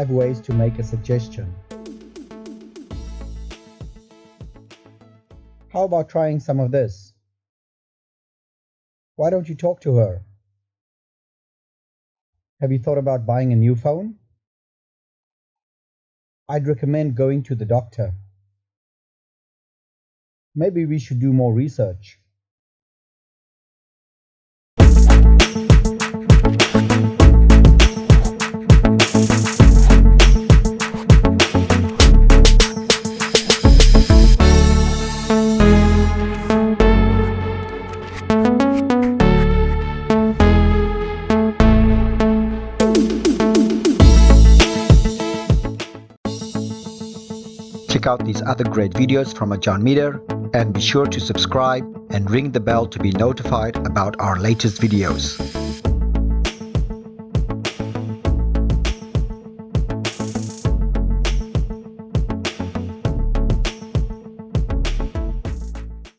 5 ways to make a suggestion. How about trying some of this? Why don't you talk to her? Have you thought about buying a new phone? I'd recommend going to the doctor. Maybe we should do more research. Check out these other great videos from Ajarn Mieder and be sure to subscribe and ring the bell to be notified about our latest videos.